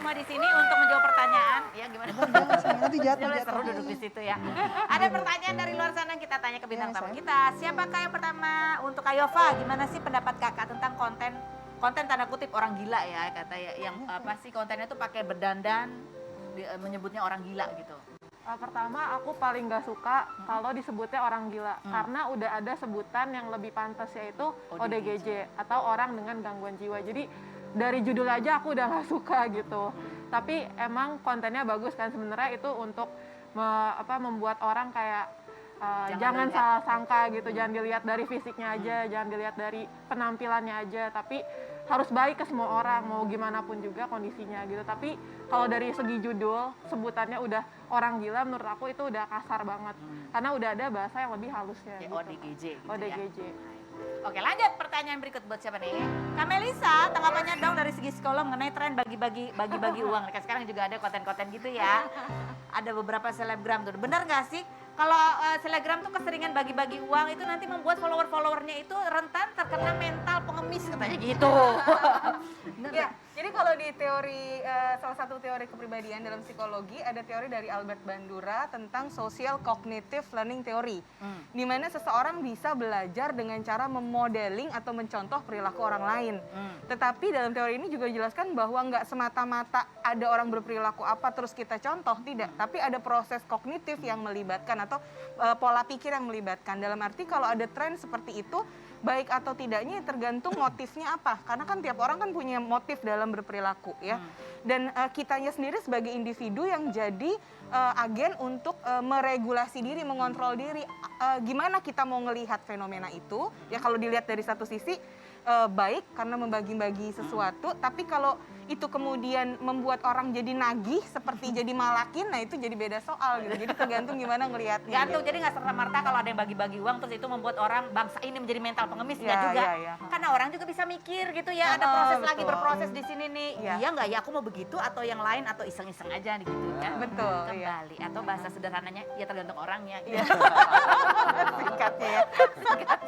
semua di sini untuk menjawab pertanyaan. Ya gimana? Nanti jatuh. Seru duduk di situ ya. Ada pertanyaan dari luar sana yang kita tanya ke bintang tamu kita. Siapakah yang pertama untuk Kak Yova? Gimana sih pendapat kakak tentang konten tanda kutip orang gila ya, kata yang apa sih kontennya tuh pakai berdandan, menyebutnya orang gila gitu. Pertama, aku paling gak suka kalau disebutnya orang gila. Karena udah ada sebutan yang lebih pantas, yaitu ODGJ atau orang dengan gangguan jiwa. Jadi dari judul aja aku udah gak suka gitu. Tapi emang kontennya bagus kan, sebenarnya itu untuk membuat orang kayak jangan salah sangka gitu. Jangan dilihat dari fisiknya aja, jangan dilihat dari penampilannya aja, tapi harus baik ke semua orang, mau gimana pun juga kondisinya gitu. Tapi kalau dari segi judul, sebutannya udah orang gila, menurut aku itu udah kasar banget. Karena udah ada bahasa yang lebih halusnya. Ya, gitu. ODGJ gitu ODGJ. ya. Oke, lanjut pertanyaan berikut buat siapa nih? Kak Melisa, tanggapannya dong dari segi psikolog mengenai tren bagi-bagi uang. Kan sekarang juga ada konten-konten gitu ya. Ada beberapa selebgram tuh. Benar nggak sih? Kalau selebgram tuh keseringan bagi-bagi uang itu nanti membuat follower-followernya itu rentan terkena mental pengemis katanya gitu. Ya, jadi kalau di teori, salah satu teori kepribadian dalam psikologi, ada teori dari Albert Bandura tentang social cognitive learning theory. Di mana seseorang bisa belajar dengan cara memodeling atau mencontoh perilaku orang lain. Tetapi dalam teori ini juga dijelaskan bahwa nggak semata-mata ada orang berperilaku apa terus kita contoh, tidak. Tapi ada proses kognitif yang melibatkan atau pola pikir yang melibatkan. Dalam arti kalau ada tren seperti itu, baik atau tidaknya tergantung motifnya apa. Karena kan tiap orang kan punya motif dalam berperilaku ya. Dan kitanya sendiri sebagai individu yang jadi agen untuk meregulasi diri, mengontrol diri. Gimana kita mau ngelihat fenomena itu? Ya kalau dilihat dari satu sisi baik karena membagi-bagi sesuatu, tapi kalau itu kemudian membuat orang jadi nagih seperti jadi malakin, nah itu jadi beda soal gitu. Jadi tergantung gimana ngelihatnya. Gantung, jadi nggak serta-merta kalau ada yang bagi-bagi uang terus itu membuat orang bangsa ini menjadi mental pengemis, nggak juga. Karena orang juga bisa mikir gitu ya, ada proses lagi berproses di sini nih. Iya nggak ya, aku mau begitu atau yang lain atau iseng-iseng aja gitu ya. Betul. Kembali atau bahasa sederhananya ya tergantung orangnya. Singkatnya ya.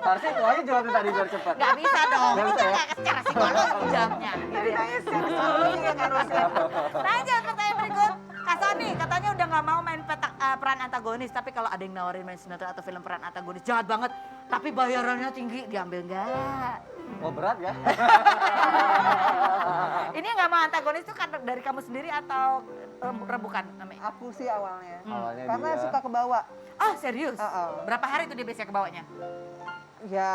Harusnya itu aja jawabnya tadi biar cepat. Nggak bisa dong, Nggak itu bisa kan ya? nggak secara psikologi jamnya. Ceritanya psikologi yang harusnya. Lanjut pertanyaan berikut. Kak Sony katanya udah nggak mau main peran antagonis, tapi kalau ada yang nawarin main sinetron atau film peran antagonis jahat banget, tapi bayarannya tinggi, diambil nggak? Oh berat ya? Ini nggak mau antagonis itu karena dari kamu sendiri atau rebukan namanya? Aku sih awalnya. Awalnya Karena dia. suka kebawa. Oh serius? Uh-uh. Berapa hari itu dia biasanya kebawanya? Ya,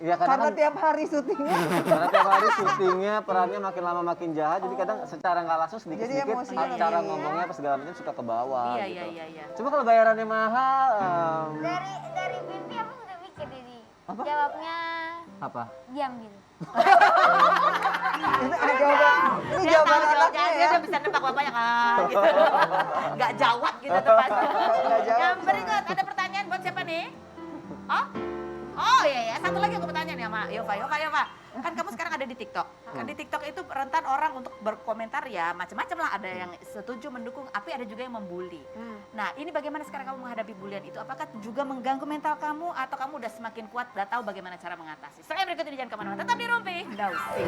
Iya, kadang karena kan- tiap hari syutingnya. Karena tiap hari syutingnya perannya makin lama makin jahat, jadi kadang secara nggak langsung sedikit-sedikit Jadi emosinya cara lebih. ngomongnya apa segala macam suka ke bawah Iya, gitu. iya. Cuma kalau bayarannya mahal, Dari mimpi aku udah mikir ini. Apa? Jawabnya apa? diam gitu. Ini jawaban, ini Dia jawaban tahu anaknya jawabnya, dia ya. udah bisa nebak bapaknya gitu. Nggak jawab gitu tepatnya. Nggak jawab. Yang berikut ada pertanyaan buat siapa nih? Oh iya, satu lagi aku pertanyaan ya sama Yova. Kan kamu sekarang ada di TikTok. Kan di TikTok itu rentan orang untuk berkomentar ya macam-macam lah. Ada yang setuju, mendukung, tapi ada juga yang membuli. Nah ini bagaimana sekarang kamu menghadapi bulian itu? Apakah juga mengganggu mental kamu atau kamu udah semakin kuat, udah tahu bagaimana cara mengatasi? Setelah berikut ini jangan kemana-mana, tetap di Rumpi Dausik.